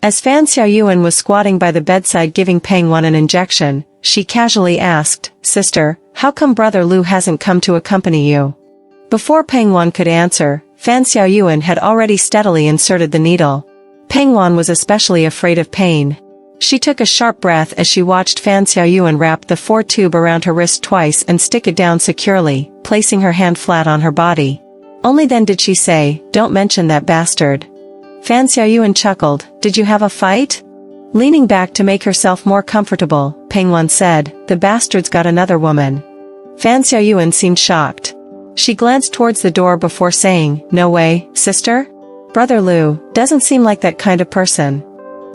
As Fan Xiaoyuan was squatting by the bedside giving Peng Wan an injection, she casually asked, "Sister, how come Brother Lu hasn't come to accompany you?" Before Peng Wan could answer, Fan Xiaoyuan had already steadily inserted the needle. Peng Wan was especially afraid of pain. She took a sharp breath as she watched Fan Xiaoyuan wrap the 4-tube around her wrist twice and stick it down securely, placing her hand flat on her body. Only then did she say, "Don't mention that bastard." Fan Xiaoyuan chuckled, "Did you have a fight?" Leaning back to make herself more comfortable, Peng Wan said, "The bastard's got another woman." Fan Xiaoyuan seemed shocked. She glanced towards the door before saying, "No way, sister? Brother Lu doesn't seem like that kind of person."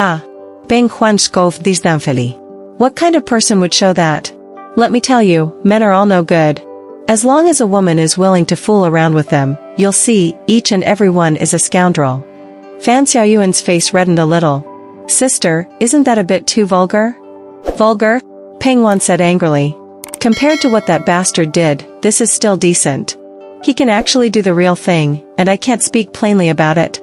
"Ah. Beng Huan Skov Disdanfeli. What kind of person would show that? Let me tell you, men are all no good. As long as a woman is willing to fool around with them, you'll see, each and every one is a scoundrel." Fan Xiaoyuan's face reddened a little. "Sister, isn't that a bit too vulgar?" "Vulgar?" Peng Wan said angrily. "Compared to what that bastard did, this is still decent. He can actually do the real thing, and I can't speak plainly about it."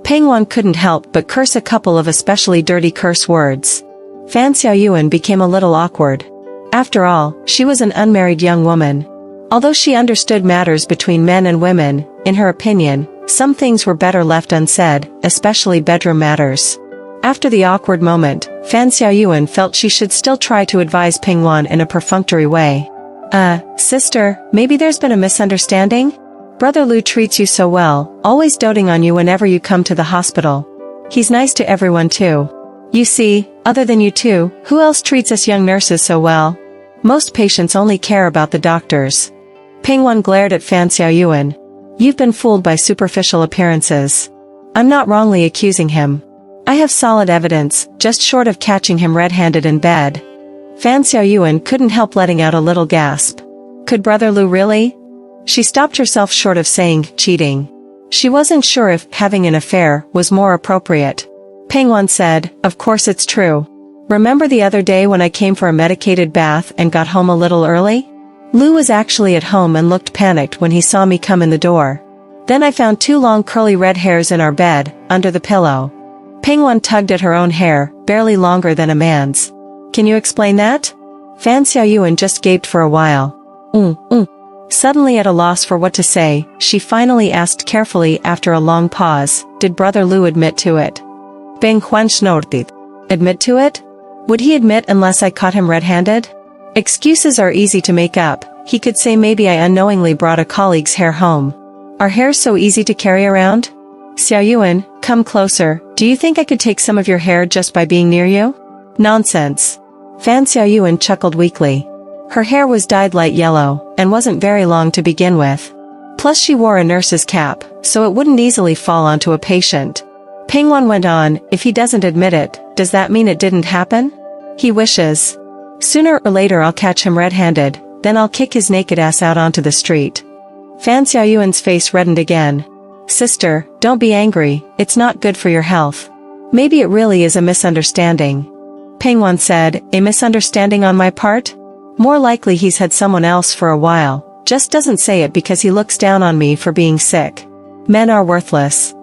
Peng Wan couldn't help but curse a couple of especially dirty curse words. Fan Xiaoyuan became a little awkward. After all, she was an unmarried young woman. Although she understood matters between men and women, in her opinion, some things were better left unsaid, especially bedroom matters. After the awkward moment, Fan Xiaoyuan felt she should still try to advise Peng Wan in a perfunctory way. Sister, maybe there's been a misunderstanding? Brother Lu treats you so well, always doting on you whenever you come to the hospital. He's nice to everyone too. You see, other than you two, who else treats us young nurses so well? Most patients only care about the doctors." Peng Wan glared at Fan Xiaoyuan. "You've been fooled by superficial appearances. I'm not wrongly accusing him. I have solid evidence, just short of catching him red-handed in bed." Fan Xiaoyuan couldn't help letting out a little gasp. Could Brother Lu really? She stopped herself short of saying, cheating. She wasn't sure if having an affair was more appropriate. Peng Wan said, "Of course it's true. Remember the other day when I came for a medicated bath and got home a little early? Lu was actually at home and looked panicked when he saw me come in the door. Then I found 2 long curly red hairs in our bed, under the pillow." Peng Wan tugged at her own hair, barely longer than a man's. "Can you explain that?" Fan Xiaoyuan just gaped for a while. Suddenly at a loss for what to say, she finally asked carefully after a long pause, "Did Brother Lu admit to it?" Beng Huan snorted. "Admit to it? Would he admit unless I caught him red-handed? Excuses are easy to make up. He could say maybe I unknowingly brought a colleague's hair home. Are hairs so easy to carry around? Xiaoyuan, come closer. Do you think I could take some of your hair just by being near you?" "Nonsense." Fan Xiaoyuan chuckled weakly. Her hair was dyed light yellow, and wasn't very long to begin with. Plus she wore a nurse's cap, so it wouldn't easily fall onto a patient. Peng Wan went on, "If he doesn't admit it, does that mean it didn't happen? He wishes. Sooner or later I'll catch him red-handed, then I'll kick his naked ass out onto the street." Fan Xiaoyuan's face reddened again. "Sister, don't be angry, it's not good for your health. Maybe it really is a misunderstanding." Peng Wan said, "A misunderstanding on my part? More likely he's had someone else for a while, just doesn't say it because he looks down on me for being sick. Men are worthless."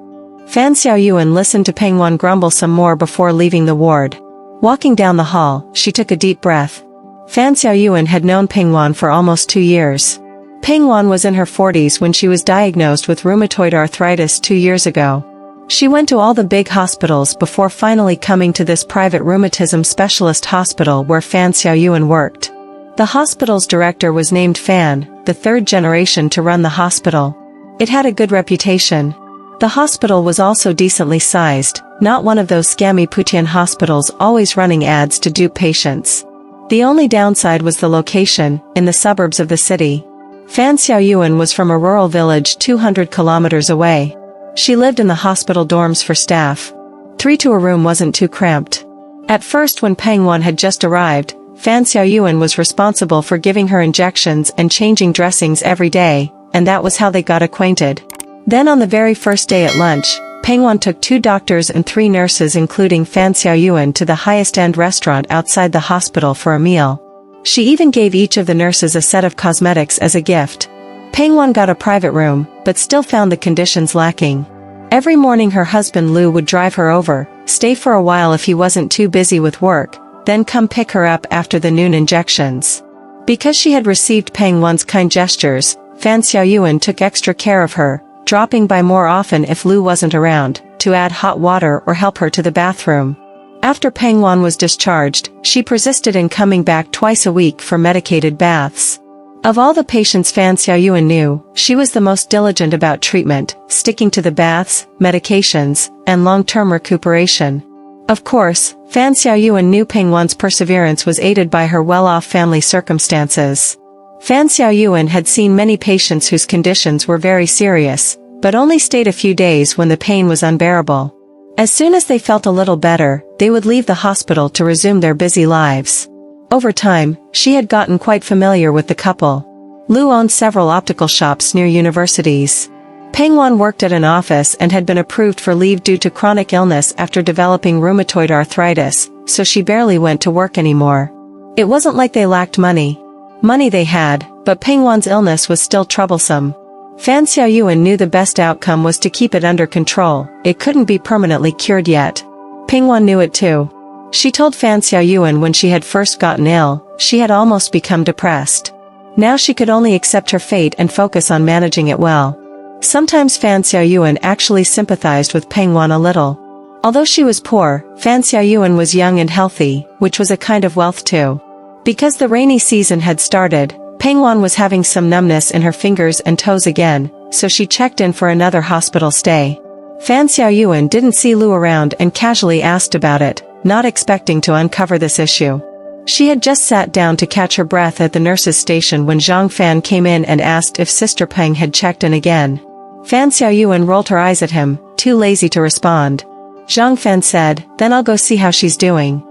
Fan Xiaoyuan listened to Peng Wan grumble some more before leaving the ward. Walking down the hall, she took a deep breath. Fan Xiaoyuan had known Peng Wan for almost 2 years. Peng Wan was in her 40s when she was diagnosed with rheumatoid arthritis 2 years ago. She went to all the big hospitals before finally coming to this private rheumatism specialist hospital where Fan Xiaoyuan worked. The hospital's director was named Fan, the 3rd generation to run the hospital. It had a good reputation. The hospital was also decently sized, not one of those scammy Putian hospitals always running ads to dupe patients. The only downside was the location, in the suburbs of the city. Fan Xiaoyuan was from a rural village 200 kilometers away. She lived in the hospital dorms for staff. 3 to a room wasn't too cramped. At first when Peng Wan had just arrived, Fan Xiaoyuan was responsible for giving her injections and changing dressings every day, and that was how they got acquainted. Then on the very first day at lunch, Peng Wan took 2 doctors and 3 nurses including Fan Xiaoyuan to the highest-end restaurant outside the hospital for a meal. She even gave each of the nurses a set of cosmetics as a gift. Peng Wan got a private room, but still found the conditions lacking. Every morning her husband Lu would drive her over, stay for a while if he wasn't too busy with work, then come pick her up after the noon injections. Because she had received Peng Wan's kind gestures, Fan Xiaoyuan took extra care of her, dropping by more often if Lu wasn't around, to add hot water or help her to the bathroom. After Peng Wan was discharged, she persisted in coming back twice a week for medicated baths. Of all the patients Fan Xiaoyuan knew, she was the most diligent about treatment, sticking to the baths, medications, and long-term recuperation. Of course, Fan Xiaoyuan knew Peng Wan's perseverance was aided by her well-off family circumstances. Fan Xiaoyuan had seen many patients whose conditions were very serious, but only stayed a few days when the pain was unbearable. As soon as they felt a little better, they would leave the hospital to resume their busy lives. Over time, she had gotten quite familiar with the couple. Lu owned several optical shops near universities. Peng Wan worked at an office and had been approved for leave due to chronic illness after developing rheumatoid arthritis, so she barely went to work anymore. It wasn't like they lacked money. Money they had, but Peng Wan's illness was still troublesome. Fan Xiaoyuan knew the best outcome was to keep it under control. It couldn't be permanently cured yet. Peng Wan knew it too. She told Fan Xiaoyuan when she had first gotten ill, she had almost become depressed. Now she could only accept her fate and focus on managing it well. Sometimes Fan Xiaoyuan actually sympathized with Peng Wan a little. Although she was poor, Fan Xiaoyuan was young and healthy, which was a kind of wealth too. Because the rainy season had started, Peng Wan was having some numbness in her fingers and toes again, so she checked in for another hospital stay. Fan Xiaoyuan didn't see Lu around and casually asked about it, not expecting to uncover this issue. She had just sat down to catch her breath at the nurse's station when Zhang Fan came in and asked if Sister Peng had checked in again. Fan Xiaoyuan rolled her eyes at him, too lazy to respond. Zhang Fan said, "Then I'll go see how she's doing."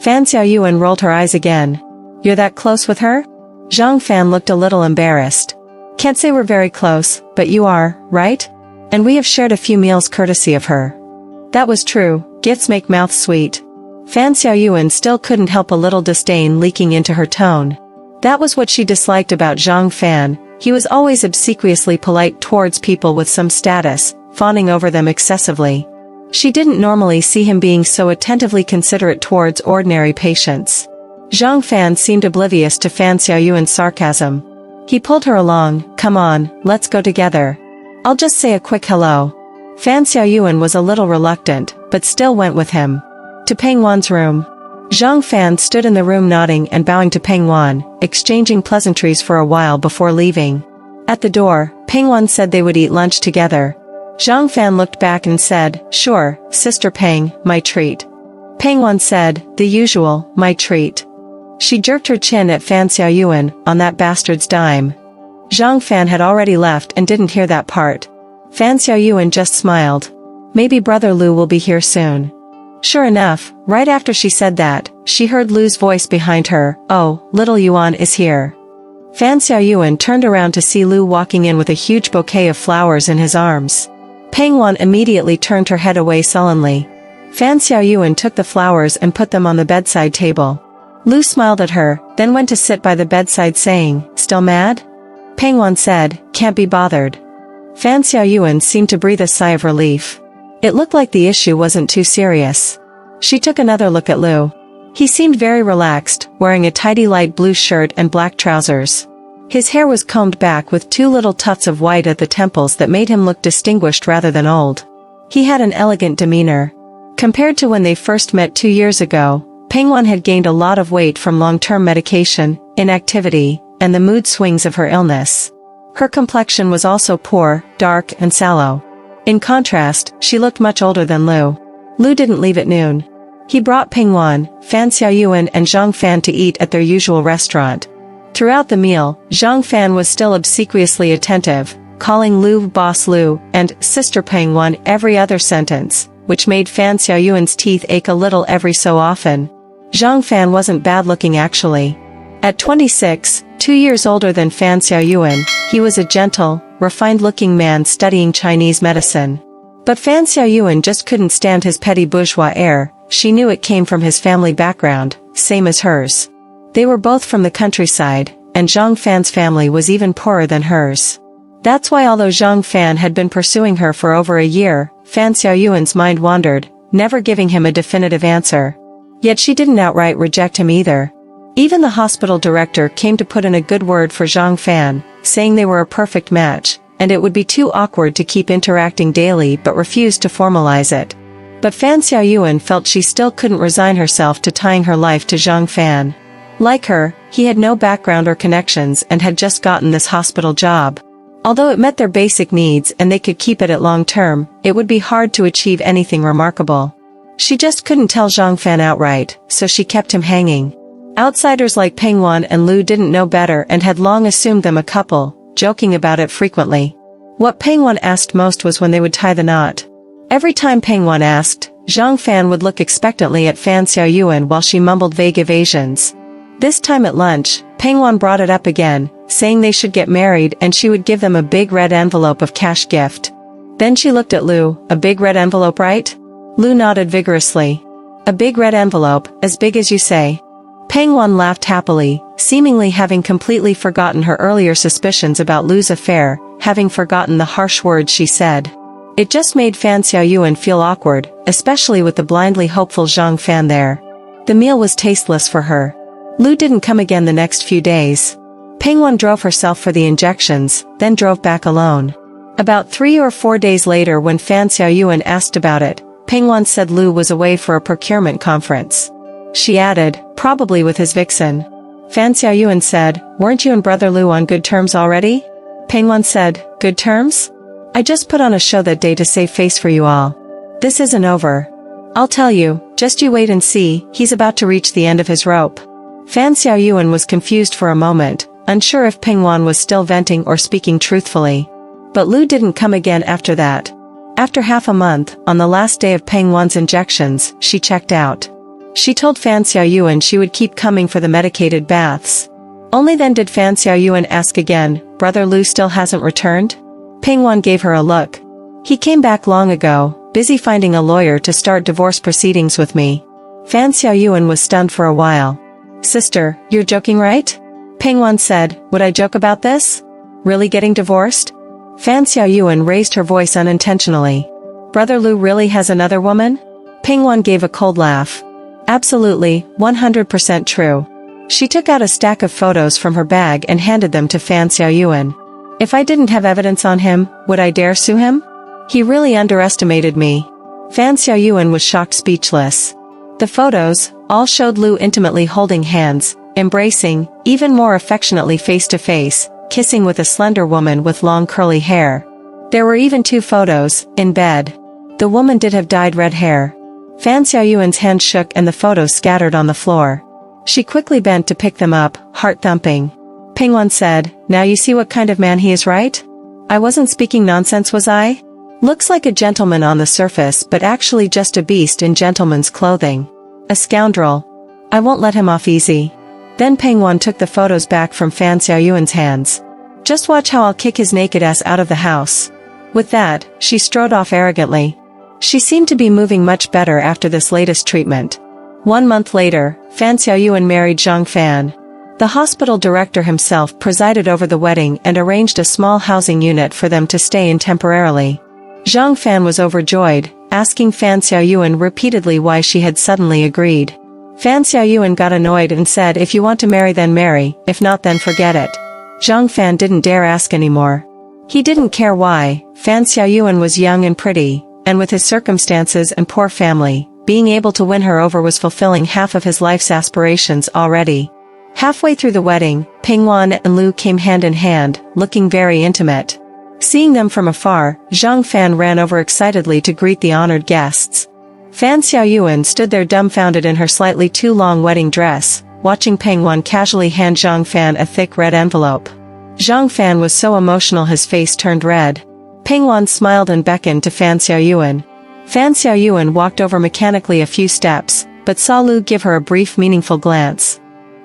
Fan Xiaoyuan rolled her eyes again. "You're that close with her?" Zhang Fan looked a little embarrassed. "Can't say we're very close, but you are, right? And we have shared a few meals courtesy of her." That was true, gifts make mouths sweet. Fan Xiaoyuan still couldn't help a little disdain leaking into her tone. That was what she disliked about Zhang Fan. He was always obsequiously polite towards people with some status, fawning over them excessively. She didn't normally see him being so attentively considerate towards ordinary patients. Zhang Fan seemed oblivious to Fan Xiaoyuan's sarcasm. He pulled her along. "Come on, let's go together. I'll just say a quick hello." Fan Xiaoyuan was a little reluctant, but still went with him. To Peng Wan's room. Zhang Fan stood in the room nodding and bowing to Peng Wan, exchanging pleasantries for a while before leaving. At the door, Peng Wan said they would eat lunch together. Zhang Fan looked back and said, "Sure, Sister Peng, my treat." Peng Wan said, "The usual, my treat." She jerked her chin at Fan Xiaoyuan, "On that bastard's dime." Zhang Fan had already left and didn't hear that part. Fan Xiaoyuan just smiled. "Maybe Brother Lu will be here soon." Sure enough, right after she said that, she heard Lu's voice behind her. "Oh, little Yuan is here." Fan Xiaoyuan turned around to see Lu walking in with a huge bouquet of flowers in his arms. Peng Wan immediately turned her head away sullenly. Fan Xiaoyuan took the flowers and put them on the bedside table. Lu smiled at her, then went to sit by the bedside saying, "Still mad?" Peng Wan said, "Can't be bothered." Fan Xiaoyuan seemed to breathe a sigh of relief. It looked like the issue wasn't too serious. She took another look at Lu. He seemed very relaxed, wearing a tidy light blue shirt and black trousers. His hair was combed back with two little tufts of white at the temples that made him look distinguished rather than old. He had an elegant demeanor. Compared to when they first met 2 years ago, Peng Wan had gained a lot of weight from long-term medication, inactivity, and the mood swings of her illness. Her complexion was also poor, dark, and sallow. In contrast, she looked much older than Lu. Lu didn't leave at noon. He brought Peng Wan, Fan Xiaoyuan and Zhang Fan to eat at their usual restaurant. Throughout the meal, Zhang Fan was still obsequiously attentive, calling Lu Boss Lu and Sister Peng Wan every other sentence, which made Fan Xiaoyuan's teeth ache a little every so often. Zhang Fan wasn't bad-looking actually. At 26, 2 years older than Fan Xiaoyuan, he was a gentle, refined-looking man studying Chinese medicine. But Fan Xiaoyuan just couldn't stand his petty bourgeois air. She knew it came from his family background, same as hers. They were both from the countryside, and Zhang Fan's family was even poorer than hers. That's why although Zhang Fan had been pursuing her for over a year, Fan Xiaoyuan's mind wandered, never giving him a definitive answer. Yet she didn't outright reject him either. Even the hospital director came to put in a good word for Zhang Fan, saying they were a perfect match, and it would be too awkward to keep interacting daily but refused to formalize it. But Fan Xiaoyuan felt she still couldn't resign herself to tying her life to Zhang Fan. Like her, he had no background or connections and had just gotten this hospital job. Although it met their basic needs and they could keep it at long term, it would be hard to achieve anything remarkable. She just couldn't tell Zhang Fan outright, so she kept him hanging. Outsiders like Peng Wan and Lu didn't know better and had long assumed them a couple, joking about it frequently. What Peng Wan asked most was when they would tie the knot. Every time Peng Wan asked, Zhang Fan would look expectantly at Fan Xiaoyuan while she mumbled vague evasions. This time at lunch, Peng Wan brought it up again, saying they should get married and she would give them a big red envelope of cash gift. Then she looked at Lu. A big red envelope, right? Lu nodded vigorously. A big red envelope, as big as you say. Peng Wan laughed happily, seemingly having completely forgotten her earlier suspicions about Lu's affair, having forgotten the harsh words she said. It just made Fan Xiaoyuan feel awkward, especially with the blindly hopeful Zhang Fan there. The meal was tasteless for her. Lu didn't come again the next few days. Peng Wan drove herself for the injections, then drove back alone. About 3 or 4 days later when Fan Xiaoyuan asked about it, Peng Wan said Lu was away for a procurement conference. She added, probably with his vixen. Fan Xiaoyuan said, weren't you and brother Lu on good terms already? Peng Wan said, good terms? I just put on a show that day to save face for you all. This isn't over. I'll tell you, just you wait and see, he's about to reach the end of his rope. Fan Xiaoyuan was confused for a moment, unsure if Peng Wan was still venting or speaking truthfully. But Lu didn't come again after that. After half a month, on the last day of Peng Wan's injections, she checked out. She told Fan Xiaoyuan she would keep coming for the medicated baths. Only then did Fan Xiaoyuan ask again, brother Lu still hasn't returned? Peng Wan gave her a look. He came back long ago, busy finding a lawyer to start divorce proceedings with me. Fan Xiaoyuan was stunned for a while. Sister, you're joking, right? Peng Wan said, would I joke about this? Really getting divorced? Fan Xiaoyuan raised her voice unintentionally. Brother Lu really has another woman? Peng Wan gave a cold laugh. Absolutely, 100% true. She took out a stack of photos from her bag and handed them to Fan Xiaoyuan. If I didn't have evidence on him, would I dare sue him? He really underestimated me. Fan Xiaoyuan was shocked speechless. The photos, all showed Lu intimately holding hands, embracing, even more affectionately face to face, kissing with a slender woman with long curly hair. There were even 2 photos, in bed. The woman did have dyed red hair. Fan Xiaoyuan's hand shook and the photos scattered on the floor. She quickly bent to pick them up, heart thumping. Peng Wan said, now you see what kind of man he is, right? I wasn't speaking nonsense, was I? Looks like a gentleman on the surface but actually just a beast in gentleman's clothing. A scoundrel. I won't let him off easy. Then Peng Wan took the photos back from Fan Xiaoyuan's hands. Just watch how I'll kick his naked ass out of the house. With that, she strode off arrogantly. She seemed to be moving much better after this latest treatment. 1 month later, Fan Xiaoyuan married Zhang Fan. The hospital director himself presided over the wedding and arranged a small housing unit for them to stay in temporarily. Zhang Fan was overjoyed, asking Fan Xiaoyuan repeatedly why she had suddenly agreed. Fan Xiaoyuan got annoyed and said if you want to marry then marry, if not then forget it. Zhang Fan didn't dare ask anymore. He didn't care why. Fan Xiaoyuan was young and pretty, and with his circumstances and poor family, being able to win her over was fulfilling half of his life's aspirations already. Halfway through the wedding, Peng Wan and Lu came hand in hand, looking very intimate. Seeing them from afar, Zhang Fan ran over excitedly to greet the honored guests. Fan Xiaoyuan stood there dumbfounded in her slightly too long wedding dress, watching Peng Wan casually hand Zhang Fan a thick red envelope. Zhang Fan was so emotional his face turned red. Peng Wan smiled and beckoned to Fan Xiaoyuan. Fan Xiaoyuan walked over mechanically a few steps, but saw Lu give her a brief meaningful glance.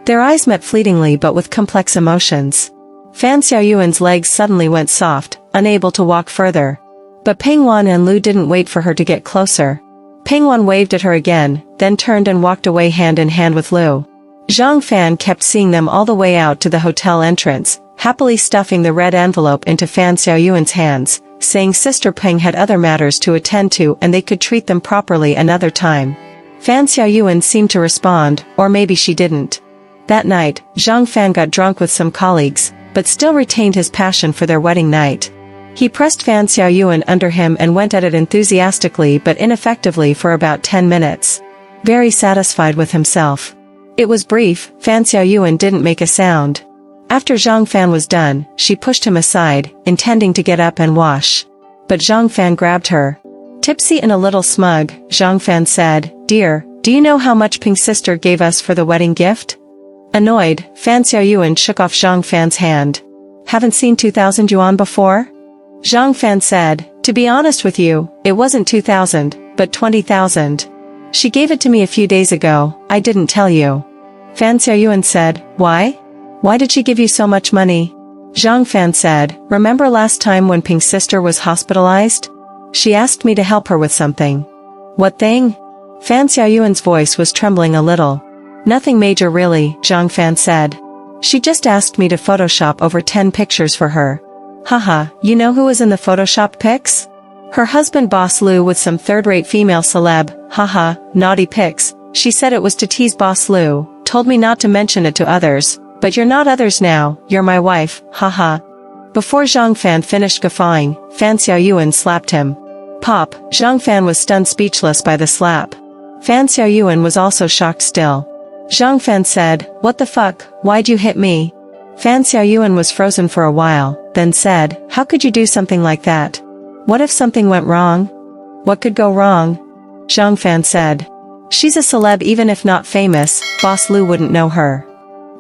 Their eyes met fleetingly but with complex emotions. Fan Xiaoyuan's legs suddenly went soft, unable to walk further. But Peng Wan and Lu didn't wait for her to get closer. Peng Wan waved at her again, then turned and walked away hand in hand with Lu. Zhang Fan kept seeing them all the way out to the hotel entrance, happily stuffing the red envelope into Fan Xiaoyuan's hands, saying Sister Peng had other matters to attend to and they could treat them properly another time. Fan Xiaoyuan seemed to respond, or maybe she didn't. That night, Zhang Fan got drunk with some colleagues, but still retained his passion for their wedding night. He pressed Fan Xiaoyuan under him and went at it enthusiastically but ineffectively for about 10 minutes. Very satisfied with himself. It was brief. Fan Xiaoyuan didn't make a sound. After Zhang Fan was done, she pushed him aside, intending to get up and wash. But Zhang Fan grabbed her. Tipsy and a little smug, Zhang Fan said, "Dear, do you know how much Ping's sister gave us for the wedding gift?" Annoyed, Fan Xiaoyuan shook off Zhang Fan's hand. "Haven't seen 2,000 yuan before?" Zhang Fan said, "To be honest with you, it wasn't 2,000, but 20,000. She gave it to me a few days ago, I didn't tell you." Fan Xiaoyuan said, "Why? Why did she give you so much money?" Zhang Fan said, "Remember last time when Ping's sister was hospitalized? She asked me to help her with something." "What thing?" Fan Xiaoyuan's voice was trembling a little. "Nothing major really," Zhang Fan said. "She just asked me to Photoshop over 10 pictures for her." "Haha, you know who was in the Photoshop pics? Her husband Boss Lu with some third-rate female celeb, haha, naughty pics. She said it was to tease Boss Lu, told me not to mention it to others, but you're not others now, you're my wife, haha." Before Zhang Fan finished guffawing, Fan Xiaoyuan slapped him. Pop, Zhang Fan was stunned speechless by the slap. Fan Xiaoyuan was also shocked still. Zhang Fan said, "What the fuck, why'd you hit me?" Fan Xiaoyuan was frozen for a while, then said, "How could you do something like that? What if something went wrong?" "What could go wrong?" Zhang Fan said. "She's a celeb even if not famous, Boss Lu wouldn't know her."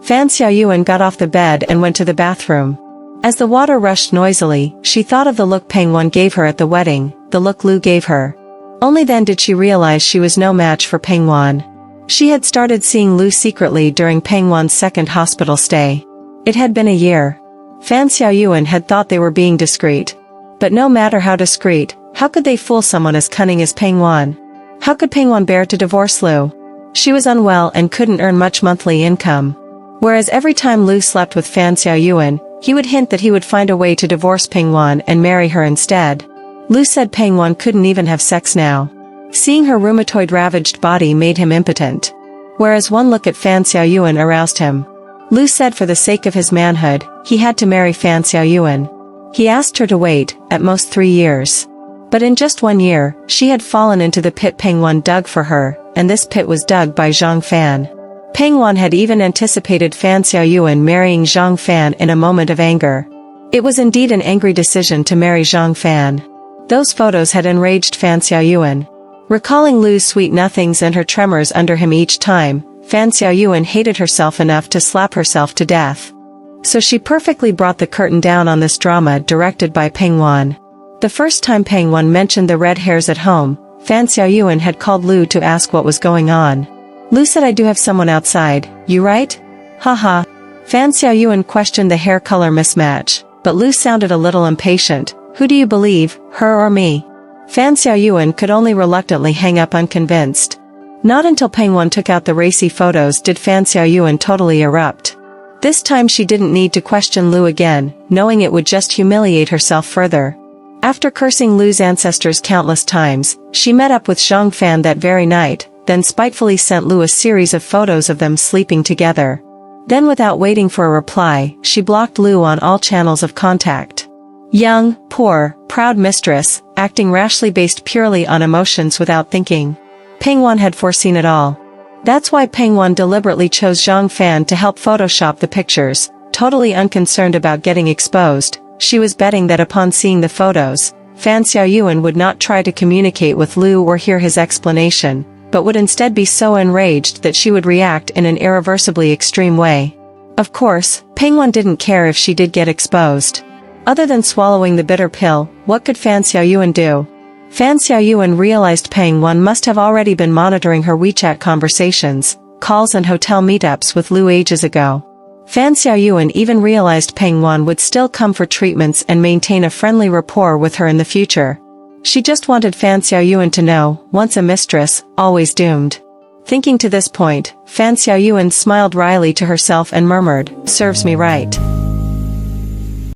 Fan Xiaoyuan got off the bed and went to the bathroom. As the water rushed noisily, she thought of the look Peng Wan gave her at the wedding, the look Lu gave her. Only then did she realize she was no match for Peng Wan. She had started seeing Lu secretly during Peng Wan's second hospital stay. It had been a year. Fan Xiaoyuan had thought they were being discreet. But no matter how discreet, how could they fool someone as cunning as Peng Wan? How could Peng Wan bear to divorce Lu? She was unwell and couldn't earn much monthly income. Whereas every time Lu slept with Fan Xiaoyuan, he would hint that he would find a way to divorce Peng Wan and marry her instead. Lu said Peng Wan couldn't even have sex now. Seeing her rheumatoid-ravaged body made him impotent. Whereas one look at Fan Xiaoyuan aroused him. Lu said for the sake of his manhood, he had to marry Fan Xiaoyuan. He asked her to wait, at most 3 years. But in just 1 year, she had fallen into the pit Peng Wan dug for her, and this pit was dug by Zhang Fan. Peng Wan had even anticipated Fan Xiaoyuan marrying Zhang Fan in a moment of anger. It was indeed an angry decision to marry Zhang Fan. Those photos had enraged Fan Xiaoyuan. Recalling Lu's sweet nothings and her tremors under him each time, Fan Xiaoyuan hated herself enough to slap herself to death. So she perfectly brought the curtain down on this drama directed by Peng Wan. The first time Peng Wan mentioned the red hairs at home, Fan Xiaoyuan had called Lu to ask what was going on. Lu said, "I do have someone outside, you right?" Haha. Fan Xiaoyuan questioned the hair color mismatch, but Lu sounded a little impatient. "Who do you believe, her or me?" Fan Xiaoyuan could only reluctantly hang up unconvinced. Not until Peng Wan took out the racy photos did Fan Xiaoyuan totally erupt. This time she didn't need to question Lu again, knowing it would just humiliate herself further. After cursing Lu's ancestors countless times, she met up with Zhang Fan that very night, then spitefully sent Lu a series of photos of them sleeping together. Then without waiting for a reply, she blocked Lu on all channels of contact. Young, poor, proud mistress, acting rashly based purely on emotions without thinking. Peng Wan had foreseen it all. That's why Peng Wan deliberately chose Zhang Fan to help Photoshop the pictures, totally unconcerned about getting exposed. She was betting that upon seeing the photos, Fan Xiaoyuan would not try to communicate with Lu or hear his explanation, but would instead be so enraged that she would react in an irreversibly extreme way. Of course, Peng Wan didn't care if she did get exposed. Other than swallowing the bitter pill, what could Fan Xiaoyuan do? Fan Xiaoyuan realized Peng Wan must have already been monitoring her WeChat conversations, calls and hotel meetups with Lu ages ago. Fan Xiaoyuan even realized Peng Wan would still come for treatments and maintain a friendly rapport with her in the future. She just wanted Fan Xiaoyuan to know, once a mistress, always doomed. Thinking to this point, Fan Xiaoyuan smiled wryly to herself and murmured, "Serves me right."